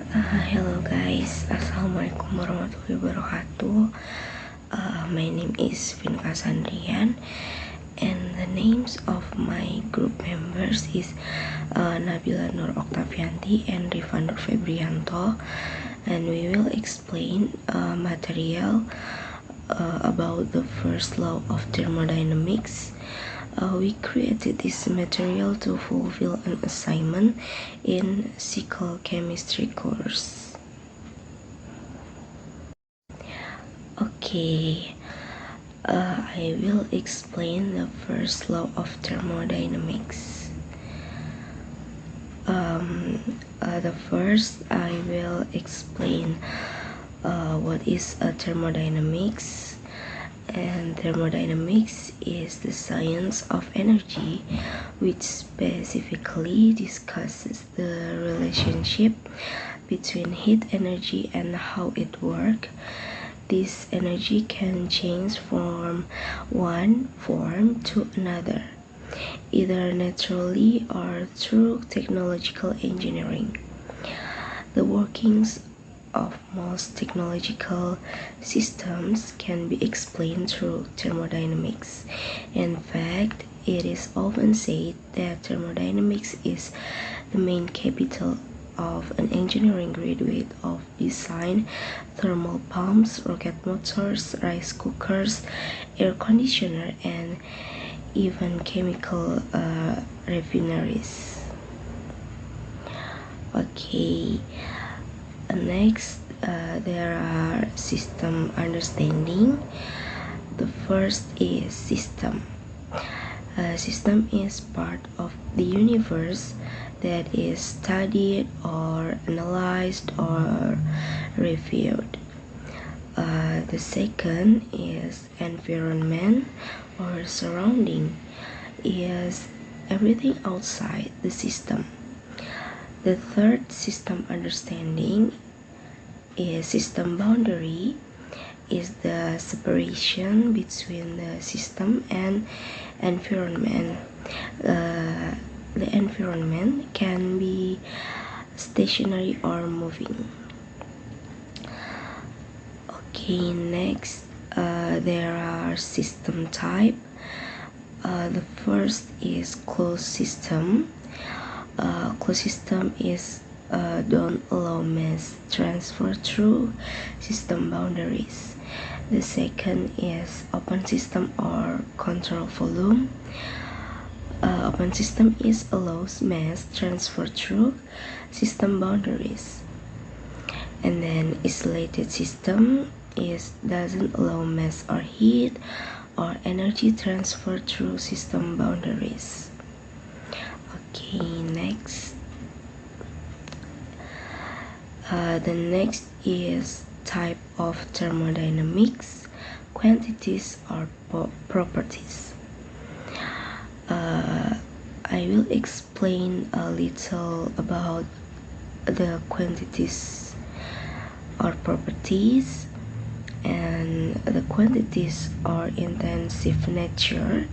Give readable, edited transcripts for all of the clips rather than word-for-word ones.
Hello guys, assalamualaikum warahmatullahi wabarakatuh. My name is Vinka Sandrian, and the names of my group members is Nabila Nur Oktavianti and Riva Nur Febrianto, and we will explain material about the first law of thermodynamics. We created this material to fulfill an assignment in physical chemistry course. Okay, I will explain the first law of thermodynamics. The first I will explain what is a thermodynamics. And thermodynamics is the science of energy, which specifically discusses the relationship between heat energy and how it works. This energy can change from one form to another, either naturally or through technological engineering. The workings of most technological systems can be explained through thermodynamics. In fact, it is often said that thermodynamics is the main capital of an engineering graduate of design thermal pumps, rocket motors, rice cookers, air conditioner, and even chemical refineries. Okay. Next, there are system understanding. The first is system. System is part of the universe that is studied or analyzed or reviewed. The second is environment or surrounding, is everything outside the system. The third system understanding is system boundary, is the separation between the system and environment. The environment can be stationary or moving. Okay, next there are system type. The first is closed system. Closed system is don't allow mass transfer through system boundaries. The second is open system or control volume. Open system is allows mass transfer through system boundaries. And then isolated system is doesn't allow mass or heat or energy transfer through system boundaries. Okay, next. The next is type of thermodynamics, quantities or properties. I will explain a little about the quantities or properties. And the quantities or intensive nature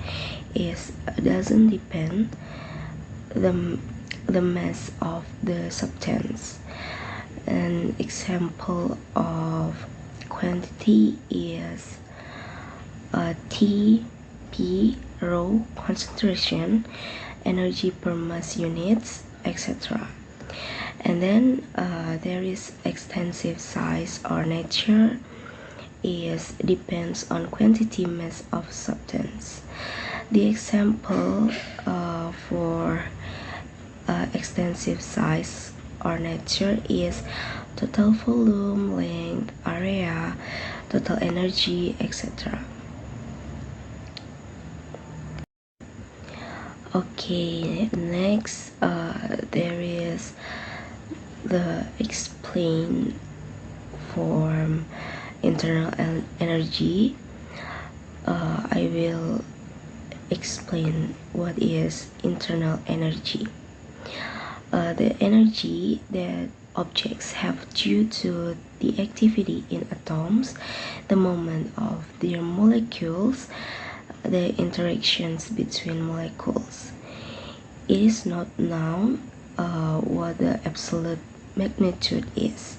is doesn't depend the mass of the substance. An example of quantity is T, P, rho, concentration, energy per mass units, etc. And then there is extensive size or nature, is depends on quantity mass of substance. The example for extensive size or nature is total volume, length, area, total energy, etc. Okay, next there is the explain form internal energy. I will explain what is internal energy. The energy that objects have due to the activity in atoms, the movement of their molecules, the interactions between molecules. It is not known what the absolute magnitude is.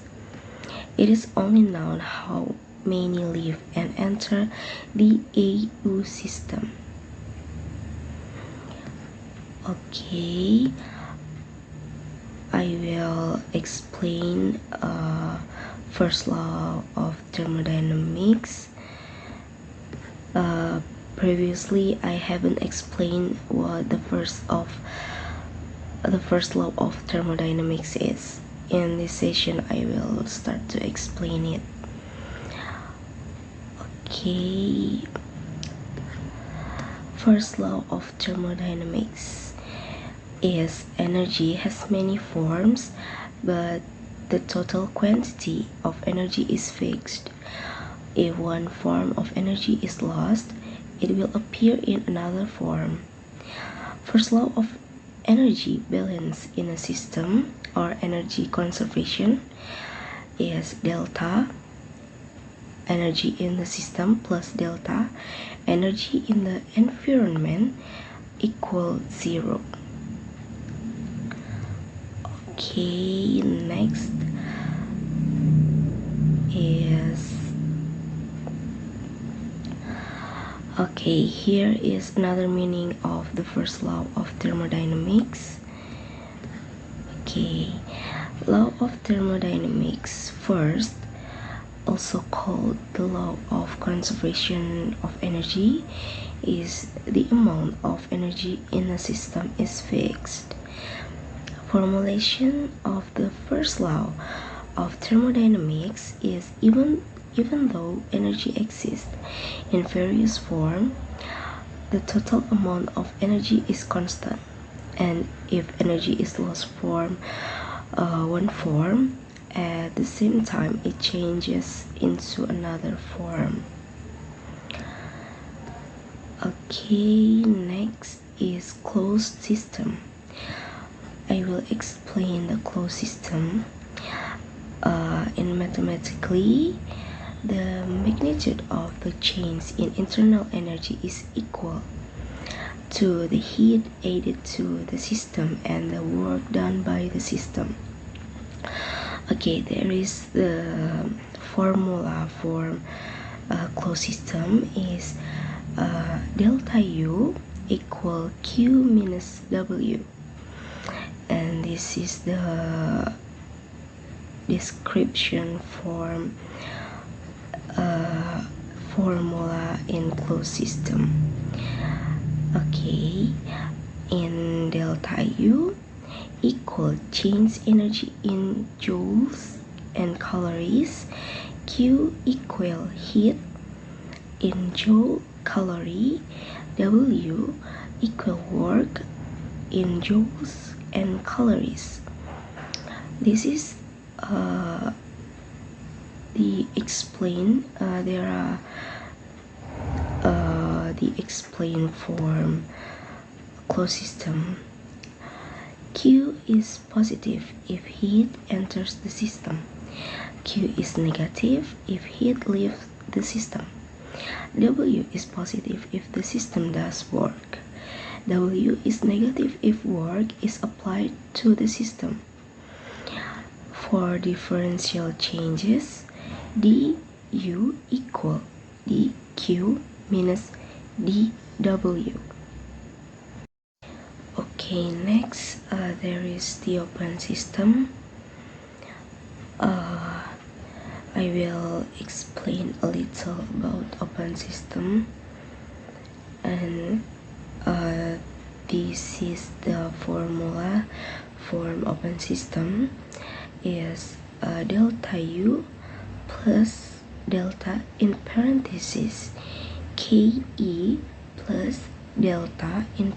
It is only known how many leave and enter the AU system. Okay, I will explain first law of thermodynamics. Previously, I haven't explained what the first law of thermodynamics is. In this session, I will start to explain it. Okay, first law of thermodynamics is energy has many forms, but the total quantity of energy is fixed. If one form of energy is lost, it will appear in another form. First law of energy balance in a system or energy conservation is delta energy in the system plus delta energy in the environment equal 0. Okay, next is here is another meaning of the first law of thermodynamics. Okay, law of thermodynamics, first, also called the law of conservation of energy, is the amount of energy in a system is fixed. Formulation of the first law of thermodynamics is even though energy exists in various forms, the total amount of energy is constant, and if energy is lost from one form, at the same time it changes into another form. Okay, next is closed system. I will explain the closed system. In mathematically, the magnitude of the change in internal energy is equal to the heat added to the system and the work done by the system. Okay, there is the formula for a closed system is delta U equal Q minus W, and this is the description form formula in closed system. Okay, in delta U equal change energy in joules and calories, Q equal heat in joule calorie, W equal work in joules and calories. This is the explain there are the explain form closed system. Q is positive if heat enters the system. Q is negative if heat leaves the system. W is positive if the system does work. W is negative if work is applied to the system. For differential changes, du equal dq minus dw. Okay, next there is the open system. I will explain a little about open system, and this is the formula for open system is delta U plus delta in parentheses KE plus delta in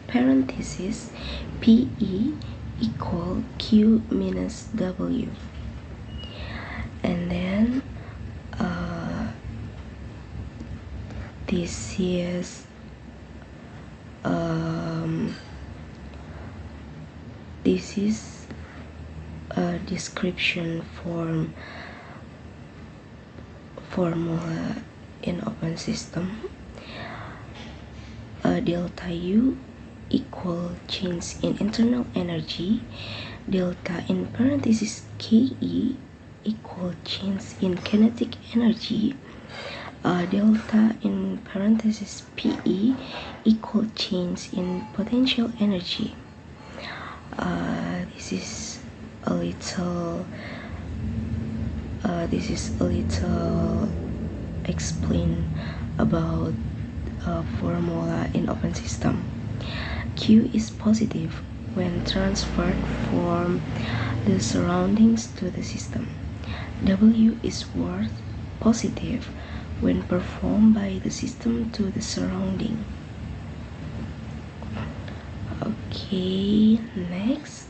parentheses PE equal Q minus W. And then this is a description formula in open system. Delta U equal change in internal energy, delta in parentheses Ke equal change in kinetic energy. Delta in parentheses Pe equal change in potential energy. This is a little explain about formula in open system. Q is positive when transferred from the surroundings to the system. W is worth positive when performed by the system to the surrounding. Okay, next.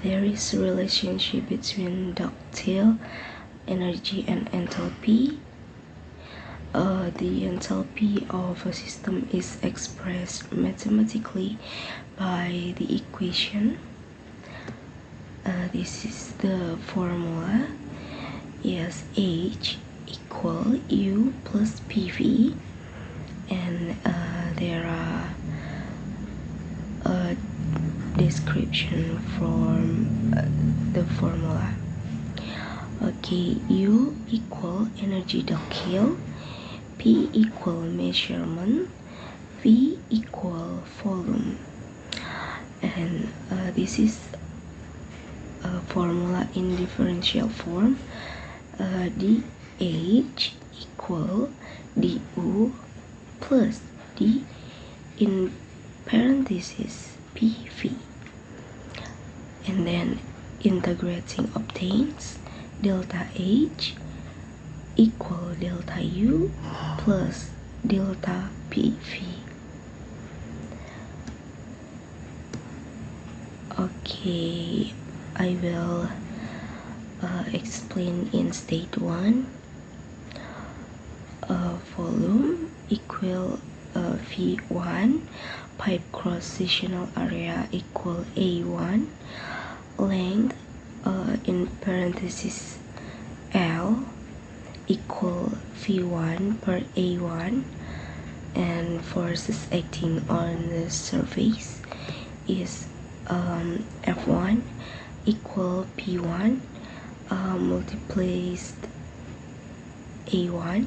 There is a relationship between ductile energy and enthalpy. The enthalpy of a system is expressed mathematically by the equation. This is the formula. Yes, H equal U plus PV, and there are a description from the formula. Okay, U equal energy ductile, P equal measurement, V equal volume, and this is a formula in differential form. dH equal du plus d in parentheses PV, and then integrating obtains delta H equal delta U plus delta PV. Okay, I will explain in state 1. Volume equal V1, pipe cross-sectional area equal A1, length in parentheses L equal V1 per A1, and forces acting on the surface is F1 equal P1 multiplied A1.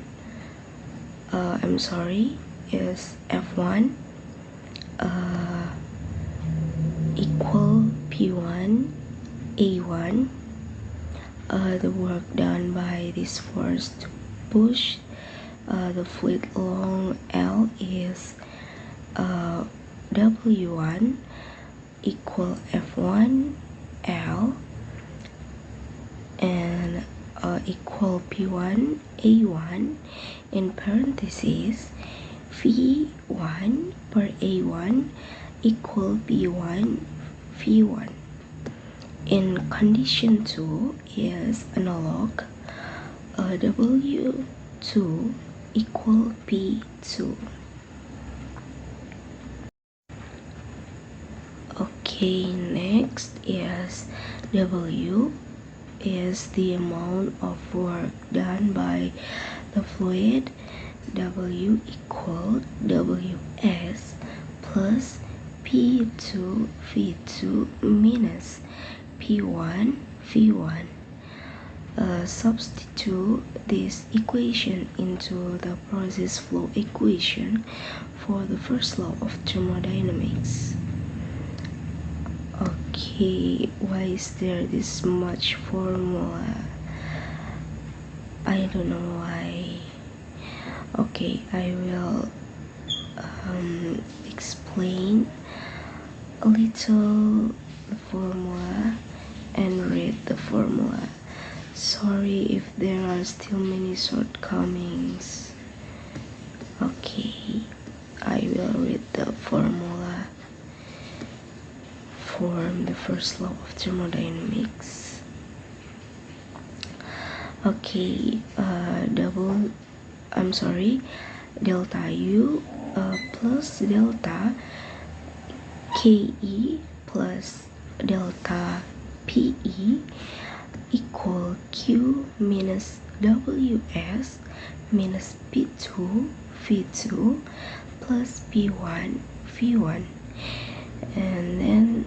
Is F1 equal P1 A1. The work done by this force to push the fluid along L is W1 equal F1 L, and equal P1 A1 in parentheses V1 per A1 equal P1 V1. In condition 2 is analog, W2 equal P2. Okay, next is W is the amount of work done by the fluid. W equal Ws plus P2 V2 minus P1 V1. Substitute this equation into the process flow equation for the first law of thermodynamics. Okay, why is there this much formula? I don't know why. Okay, I will explain a little the formula and read the formula. Sorry if there are still many shortcomings. Okay, I will read the formula for the first law of thermodynamics. Okay, delta U plus delta KE plus delta PE equal Q minus WS minus P2 V2 plus P1 V1. and then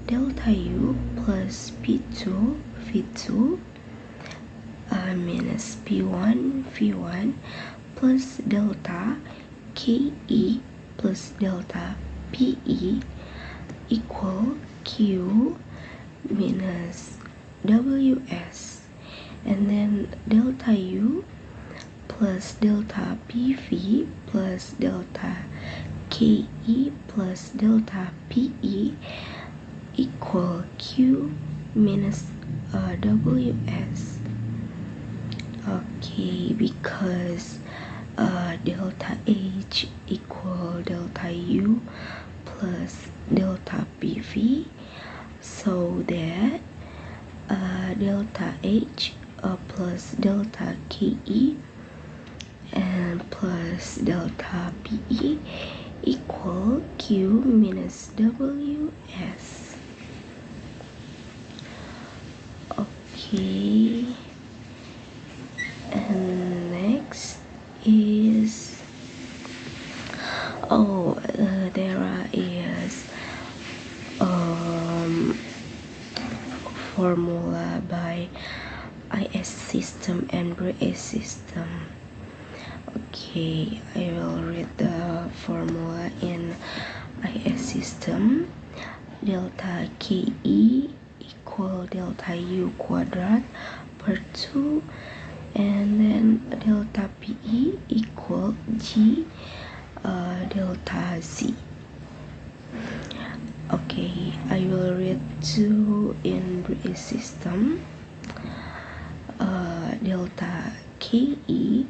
delta U plus P2 V2 minus P1 V1 plus delta KE plus delta PE equal Q minus WS, and then delta U plus delta PV plus delta KE plus delta PE equal Q minus WS. Okay, because delta H equal delta U plus delta PV, so that delta H plus delta KE and plus delta PE equal Q minus WS. Okay, and next is there is formula by IS system and BRIS system. Okay, I will read the formula in IS system. Delta KE equal delta U quadrat per 2, and then delta PE equal G delta Z. Okay, I will read 2 in BRIS system. Delta KE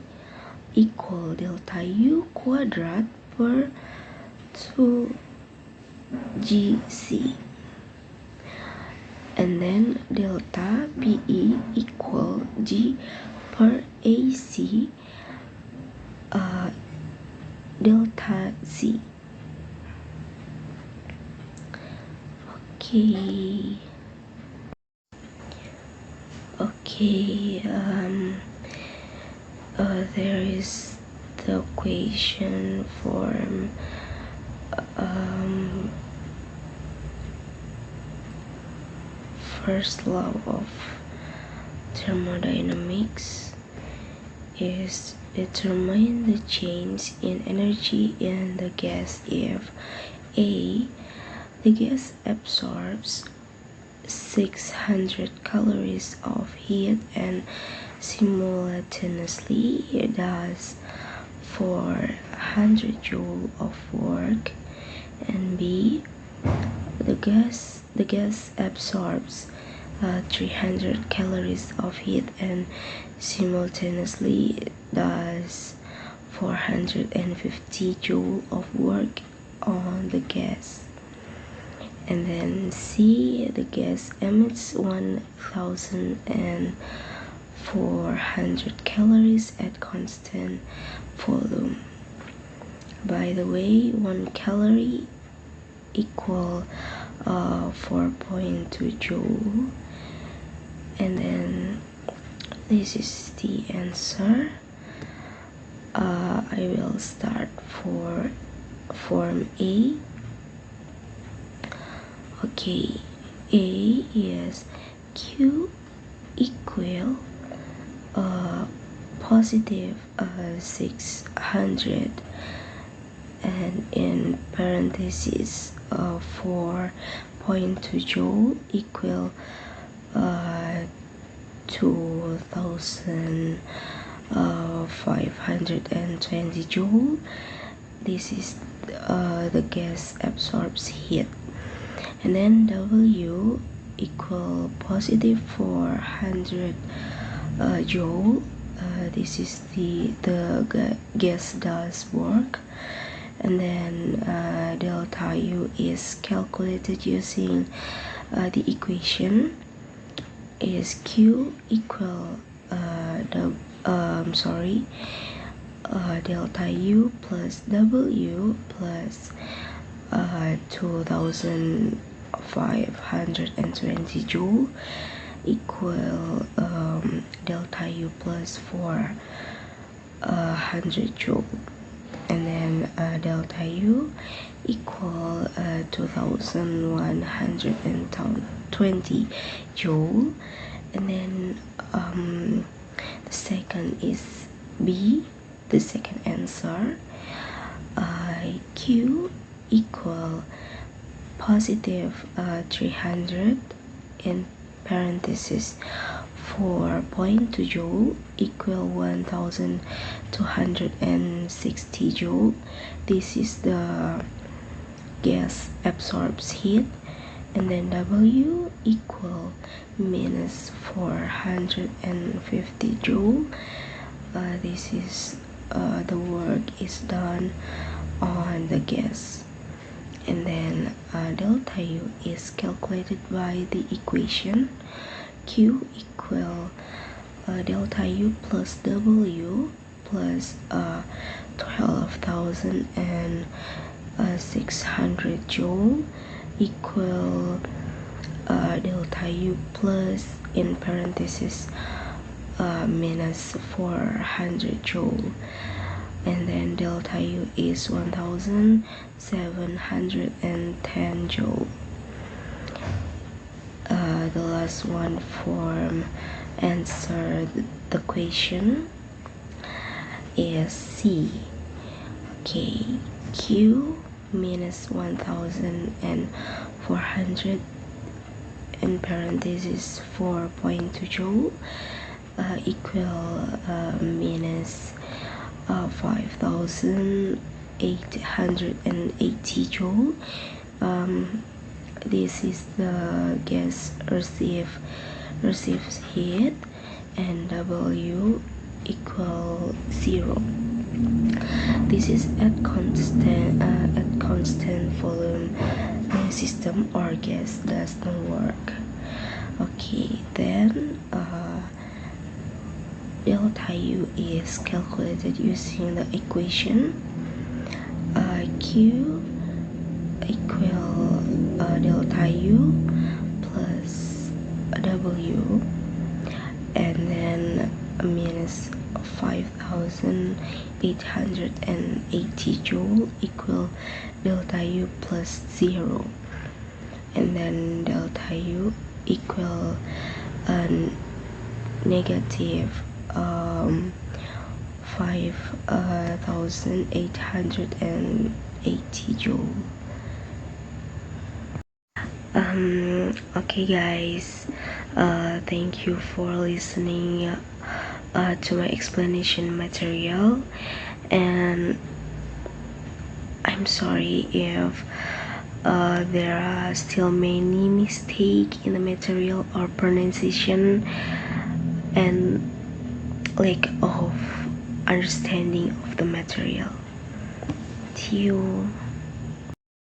equal delta U quadrat per 2 GC, and then delta PE equal G per AC delta Z. Okay. There is the equation form. First law of thermodynamics is determine the change in energy in the gas if A, the gas absorbs 600 calories of heat and simultaneously does 400 joule of work, and B, the gas absorbs 300 calories of heat and simultaneously does 450 joule of work on the gas. And then C, the gas emits 1400 calories at constant volume. By the way, 1 calorie equal 4.2 joule, and then this is the answer. I will start for form A. Okay, A is Q equal positive 600, and in parentheses 4.2 joule equal 2520 joule. This is the gas absorbs heat. And then W equal positive 400 joule. This is the gas does work. And then delta U is calculated using the equation is Q equal delta U plus W plus 2520 joule equal delta U plus 400 joule, and then delta U equal 2120 joule, and then the second is B, the second answer. Q equal positive 300 in parenthesis 4.2 joule equal 1260 joule. This is the gas absorbs heat. And then W equal minus 450 joule. This is the work is done on the gas. And then delta U is calculated by the equation Q equal delta U plus W plus 12,600 joule equal delta U plus in parenthesis minus 400 joule, and then delta U is 1710 joule. The last one form answer the question is C. Okay, Q minus 1400 in parenthesis 4.2 joule equal minus 5880 joule. This is the gas receives heat, and W equal 0. This is at constant volume system or gas does not work. Okay, then delta U is calculated using the equation Q equal delta U plus W, and then minus 5880 joule equal delta U plus 0, and then delta U equal negative 5880 joule. Okay guys, thank you for listening to my explanation material, and I'm sorry if there are still many mistakes in the material or pronunciation and lack of understanding of the material. See you.